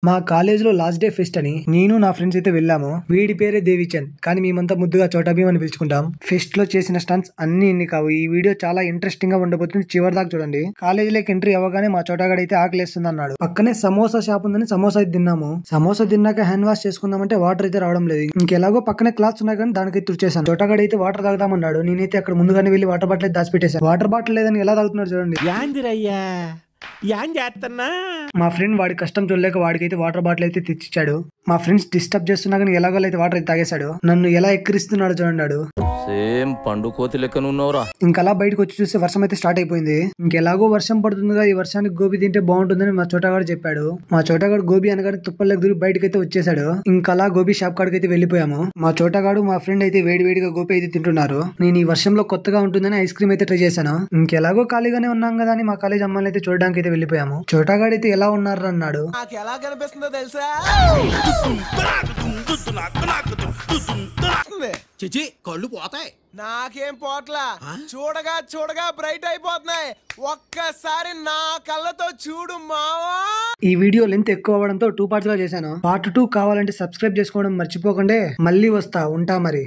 మా కాలేజ్ లో last day fest అని నేను నా ఫ్రెండ్స్ అయితే వెళ్ళాము. వీడి పేరే దేవిచంద్, కానీ మేమంతా ముద్దుగా చోటా భీమ్ అని పిలుచుకుంటాం. ఫెస్ట్ లో చేసిన స్టంట్స్ అన్ని ఇన్ని కావు. ఈ వీడియో చాలా ఇంట్రెస్టింగ్ గా ఉండబోతుంది, చివరి దాకా చూడండి. కాలేజ్ లోకి ఎంట్రీ అవ్వగానే మా చోటాగాడు అయితే ఆకలేస్తుంది అన్నాడు. పక్కనే సమోసా షాప్ ఉందని సమోసా అయితే తిన్నాము. సమోసా తిన్నాక హ్యాండ్ వాష్ చేసుకుందామంటే వాటర్ అయితే రావడం లేదు. ఇంకెలాగో పక్కనే క్లాత్స్ ఉన్నాయి కానీ దానికైతే తుడిచేసాను. చోటాగాడు అయితే వాటర్ తాగుదామన్నాడు. నేనైతే అక్కడ ముందుగానే వెళ్ళి వాటర్ బాటిల్ దాచిపెట్టేశాను. వాటర్ బాటిల్ లేదని ఎలా తాగుతున్నాడు చూడండి. మా ఫ్రెండ్ వాడి కష్టం చూడలేక వాడికైతే వాటర్ బాటిల్ అయితే తెచ్చిచ్చాడు. మా ఫ్రెండ్స్ డిస్టర్బ్ చేస్తున్నా కానీ ఎలాగో అయితే వాటర్ అయితే తాగేశాడు. నన్ను ఎలా ఎక్కిరిస్తున్నాడు చూడండి. సేమ్ పండు కోతి లెక్కనున్నావురా. ఇంకలా బయటకు వచ్చి చూస్తే వర్షం అయితే స్టార్ట్ అయిపోయింది. ఇంకెలాగో వర్షం పడుతుందిగా, ఈ వర్షానికి గోబీ తింటే బాగుంటుందని మా చోటాగాడు చెప్పాడు. మా చోటాగాడు గోబీ అనగానే తుప్పల్లోకి దూరి బయటకైతే వచ్చేసాడు. ఇంకలా గోబీ షాప్ కాడికి అయితే వెళ్ళిపోయాము. మా చోటాగాడు మా ఫ్రెండ్ అయితే వేడివేడిగా గోబీ అయితే తింటున్నారు. నేను ఈ వర్షంలో కొత్తగా ఉంటుందని ఐస్ క్రీమ్ అయితే ట్రై చేశాను. ఇంకెలాగో ఖాళీగానే ఉన్నాం కదా అని మా కాలేజ్ అమ్మాయిని అయితే చూడడానికి అయితే వెళ్ళిపోయాము. చోటాగాడు అయితే ఎలా ఉన్నారు అన్నాడు. చిచి కళ్ళు పోతాయి. నాకేం పోట్లా, చూడగా చూడగా బ్రైట్ అయిపోతున్నాయి. ఒక్కసారి నా కళ్ళతో చూడు మావా. ఈ వీడియో లెంత్ ఎక్కువ అవ్వడంతో 2 పార్ట్స్ గా చేశాను. పార్ట్ 2 కావాలంటే సబ్స్క్రైబ్ చేసుకోవడం మర్చిపోకండి. మళ్ళీ వస్తా, ఉంటా మరి.